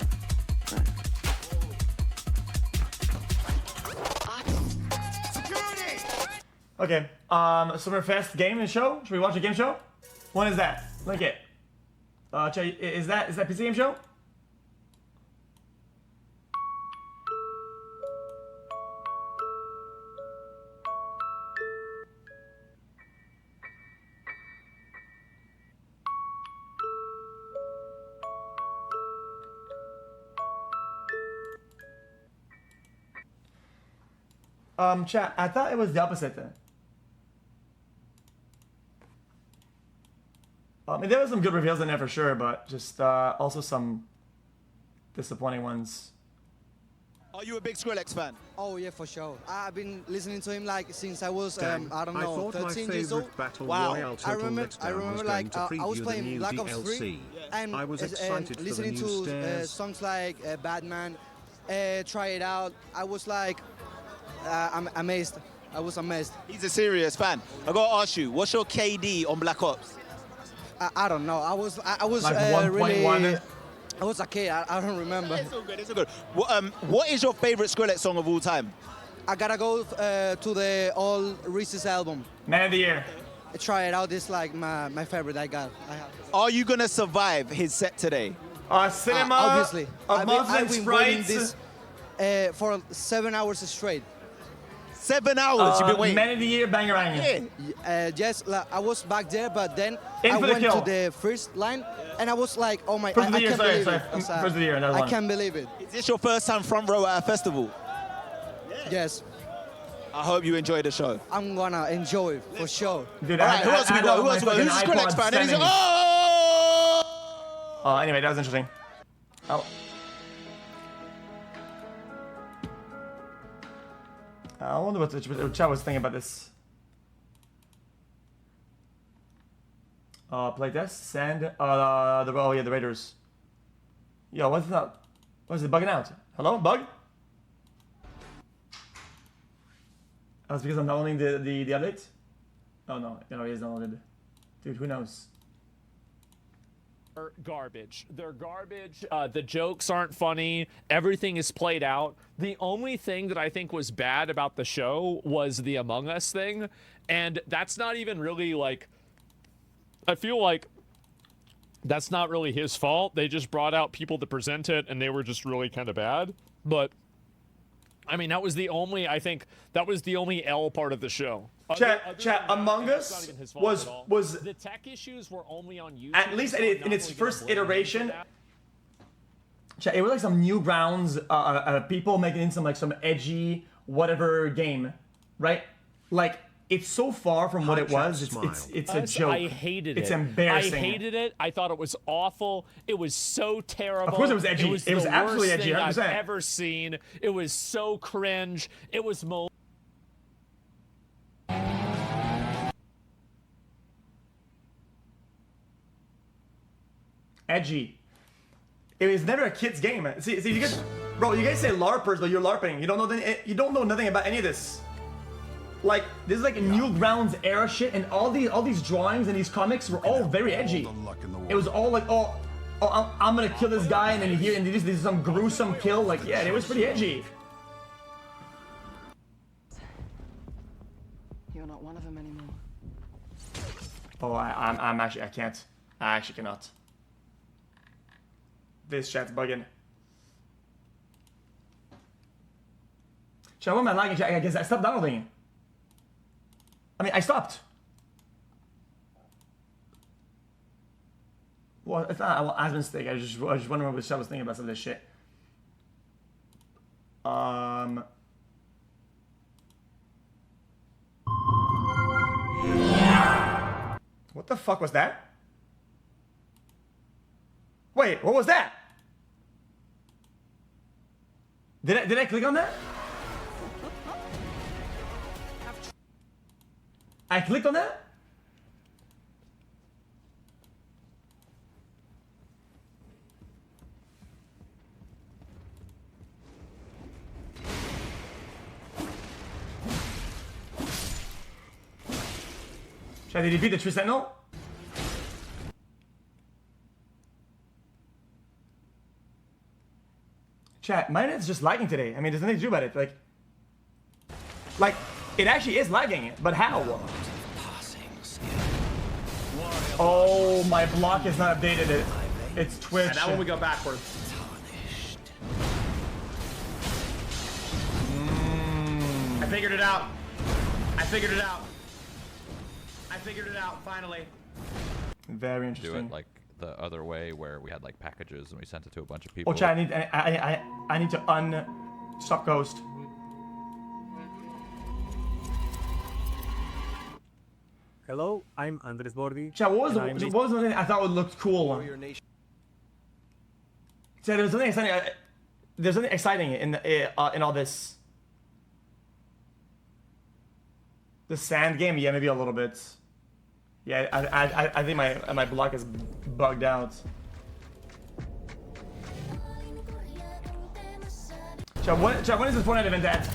[SPEAKER 1] Okay. Summerfest game and show. Should we watch a game show? When is that? Link it. Is that PC game show? Chat, I thought it was the opposite then. I mean, there were some good reveals in there for sure, but just also some disappointing ones.
[SPEAKER 23] Are you a big Skrillex fan?
[SPEAKER 24] Oh yeah, for sure. I've been listening to him like since I was
[SPEAKER 2] Damn,
[SPEAKER 24] I don't
[SPEAKER 2] I
[SPEAKER 24] know,
[SPEAKER 2] thought my
[SPEAKER 24] 13 years old.
[SPEAKER 2] favorite battle
[SPEAKER 24] Wow.
[SPEAKER 2] royale
[SPEAKER 24] I
[SPEAKER 2] total
[SPEAKER 24] remember
[SPEAKER 2] letdown was
[SPEAKER 24] like
[SPEAKER 2] going to
[SPEAKER 24] I was
[SPEAKER 2] preview the
[SPEAKER 24] playing
[SPEAKER 2] new
[SPEAKER 24] Black Ops 3
[SPEAKER 2] DLC.
[SPEAKER 24] and
[SPEAKER 2] I was excited for the
[SPEAKER 24] listening
[SPEAKER 2] new
[SPEAKER 24] to
[SPEAKER 2] stairs.
[SPEAKER 24] songs like Batman, Try It Out. I was like I'm amazed. I was amazed.
[SPEAKER 23] He's a serious fan. I gotta ask you, what's your KD on Black Ops?
[SPEAKER 24] I don't know. I was
[SPEAKER 1] Like 1.1.
[SPEAKER 24] really. I was a kid. I don't remember.
[SPEAKER 23] It's all good. It's all good. What is your favorite Skrillex song of all time?
[SPEAKER 24] I gotta go to the all Reese's album.
[SPEAKER 1] Man of the Year.
[SPEAKER 24] Try It Out is like my favorite. I have.
[SPEAKER 23] Are you gonna survive his set today?
[SPEAKER 1] Cinema.
[SPEAKER 24] Obviously.
[SPEAKER 1] I've
[SPEAKER 24] been waiting this for 7 hours straight.
[SPEAKER 23] 7 hours you've been waiting?
[SPEAKER 1] Man of the Year, banger banger.
[SPEAKER 24] Yes, like, I was back there, but then
[SPEAKER 1] In
[SPEAKER 24] I
[SPEAKER 1] for the
[SPEAKER 24] went
[SPEAKER 1] kill.
[SPEAKER 24] to the first line, and I was like, oh my,
[SPEAKER 1] First of the
[SPEAKER 24] I
[SPEAKER 1] year,
[SPEAKER 24] can't
[SPEAKER 1] sorry,
[SPEAKER 24] believe
[SPEAKER 1] sorry.
[SPEAKER 24] it. I was,
[SPEAKER 1] First of the year, another
[SPEAKER 24] I
[SPEAKER 1] one.
[SPEAKER 24] can't believe it.
[SPEAKER 23] Is this your first time front row at a festival?
[SPEAKER 24] Yes.
[SPEAKER 23] I hope you enjoy the show.
[SPEAKER 24] I'm gonna enjoy it, for sure.
[SPEAKER 1] Dude,
[SPEAKER 23] All right, who else we got? Who else we got? Who's a Skrillex fan? And he's like, oh!
[SPEAKER 1] Anyway, that was interesting. Oh. I wonder what the chat was thinking about this. Playtest, send, the Raiders. Yo, what's that? What's it bugging out? Hello, bug? That's because I'm downloading the update? Oh no, it is downloaded. Dude, who knows?
[SPEAKER 25] Garbage. They're garbage. The jokes aren't funny. Everything is played out. The only thing that I think was bad about the show was the Among Us thing. And that's not even really like... I feel like that's not really his fault. They just brought out people to present it and they were just really kind of bad. But... I mean, that was the only, I think, that was the only L part of the show.
[SPEAKER 1] Chat, Among Us was
[SPEAKER 25] the tech issues were only on YouTube.
[SPEAKER 1] At least in its first iteration. Chat, it was like some Newgrounds people making some edgy whatever game, right? Like it's so far from what it was. It's a joke.
[SPEAKER 25] I hated it.
[SPEAKER 1] It's embarrassing.
[SPEAKER 25] I hated it. I thought it was awful. It was so terrible.
[SPEAKER 1] Of course it was edgy.
[SPEAKER 25] It was
[SPEAKER 1] absolutely
[SPEAKER 25] worst
[SPEAKER 1] edgy.
[SPEAKER 25] thing
[SPEAKER 1] 100%.
[SPEAKER 25] I've ever seen. It was so cringe. It was
[SPEAKER 1] edgy. It was never a kid's game. See, you guys, bro. You guys say LARPers, but you're LARPing. You don't know nothing about any of this. Like this is like Newgrounds era shit, and all these drawings and these comics were all very edgy. It was all like, oh, I'm gonna kill this guy, and then here and this is some gruesome kill. Like, yeah, it was pretty edgy.
[SPEAKER 5] You're not one of them anymore.
[SPEAKER 1] Oh, I'm actually, I can't. I actually cannot. This chat's bugging. Chat, what am I lagging? I guess I stopped downloading. I mean, I stopped. Well, it's not as a mistake. I was just wondering what I was thinking about some of this shit. What the fuck was that? Wait, what was that? Did I click on that? I clicked on that? Should I repeat the true sentinel? Chat, my internet's just lagging today. I mean, there's nothing to do about it. Like, it actually is lagging, but how? Oh, my block is not updated. It's Twitch.
[SPEAKER 25] And now when we go backwards. I figured it out. I figured it out. I figured it out, finally.
[SPEAKER 1] Very interesting.
[SPEAKER 6] Do it like the other way where we had like packages and we sent it to a bunch of people.
[SPEAKER 1] Oh, chat, I need to stop ghost.
[SPEAKER 7] Hello, I'm Andres Bordi.
[SPEAKER 1] Chat, what was the one thing I thought would look cool? Chat, there's something exciting. There's something exciting in all this. The sand game, yeah, maybe a little bit. Yeah, I think my block is bugged out. Chat, when is this Fortnite event at?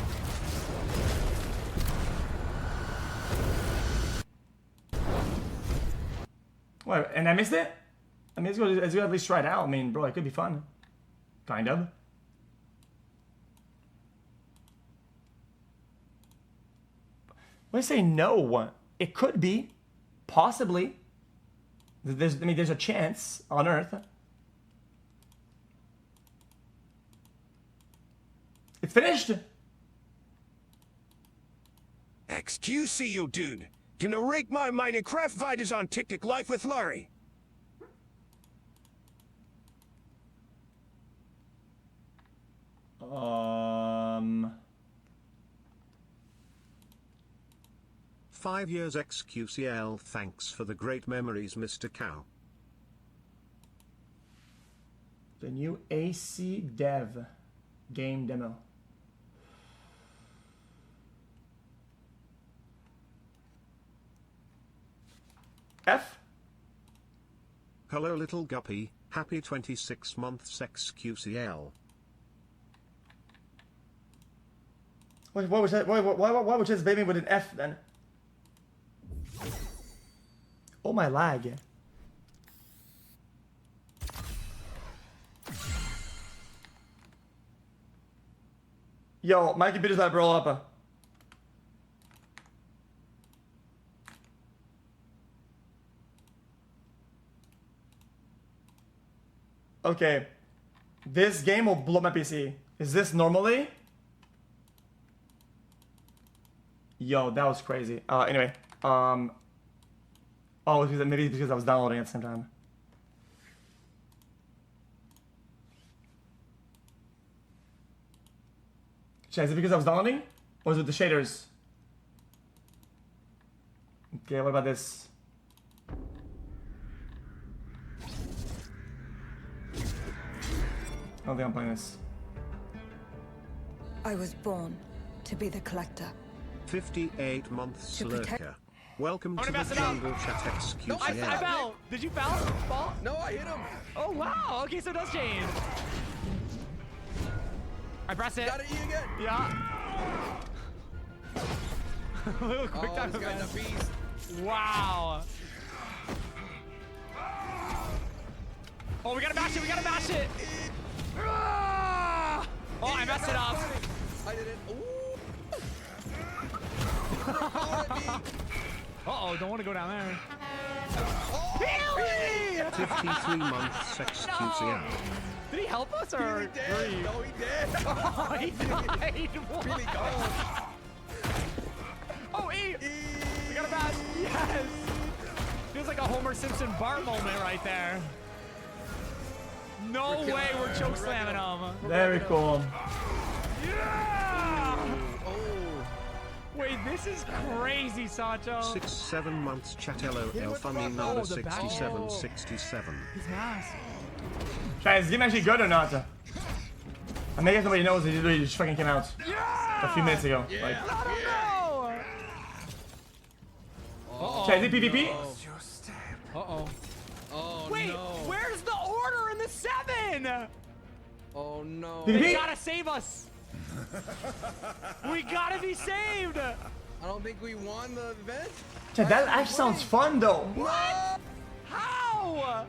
[SPEAKER 1] What, and I missed it? I mean, let's go at least try it out. I mean, bro, it could be fun. Kind of. When I say no, it could be. Possibly. There's a chance on Earth. It's finished.
[SPEAKER 9] XQc, you dude. Gonna rake my Minecraft videos on TikTok Life with Larry.
[SPEAKER 2] Five years xqcL. Thanks for the great memories, Mr. Cow.
[SPEAKER 1] The new AC Dev game demo. F?
[SPEAKER 2] Hello, little guppy. Happy 26 months xqcL.
[SPEAKER 1] Why was that? Why would just baby with an F then? Oh, my lag. Yo, my computer's about to roll up. Okay. This game will blow up my PC. Is this normally? Yo, that was crazy. Anyway. Oh, maybe it's because I was downloading at the same time. Chat, is it because I was downloading? Or is it the shaders? Okay, what about this? I don't think I'm playing this.
[SPEAKER 10] I was born to be the collector.
[SPEAKER 2] 58 months lurker. Welcome to the jungle chat xqcl.
[SPEAKER 25] No, I fell. Did you fall?
[SPEAKER 9] No, I hit him.
[SPEAKER 25] Oh, wow. Okay, so it does change. I press it.
[SPEAKER 9] Gotta E again.
[SPEAKER 25] Yeah. A little quick time event.
[SPEAKER 9] This guy's a beast.
[SPEAKER 25] Wow. Oh, we gotta mash it. We gotta mash it. Oh, I messed it up.
[SPEAKER 9] I did it. Ooh.
[SPEAKER 25] Uh-oh, don't want to go down there.
[SPEAKER 9] Really?
[SPEAKER 2] 53 months xqcl.
[SPEAKER 25] No. Did he help us or?
[SPEAKER 9] He did. No, he did.
[SPEAKER 25] Oh, he died.
[SPEAKER 9] Really gone.
[SPEAKER 25] Oh, E. We got a match. Yes. Feels like a Homer Simpson Bart moment right there. No way we're choke slamming him.
[SPEAKER 1] Very cool.
[SPEAKER 25] Yeah. Wait, this is crazy, Sancho.
[SPEAKER 2] 6-7 months chat LOL funny number 6767.
[SPEAKER 25] His mask.
[SPEAKER 1] Chat, is this game actually good or not? I mean, I guess nobody knows. It literally just fucking came out a few minutes ago. Like, chat, is it PvP?
[SPEAKER 11] Uh-oh. Oh,
[SPEAKER 12] wait, where's the order in the 7?
[SPEAKER 11] Oh, no.
[SPEAKER 12] They gotta save us. We gotta be saved.
[SPEAKER 11] I don't think we won the event.
[SPEAKER 1] Chat, that actually sounds fun though.
[SPEAKER 12] What? How?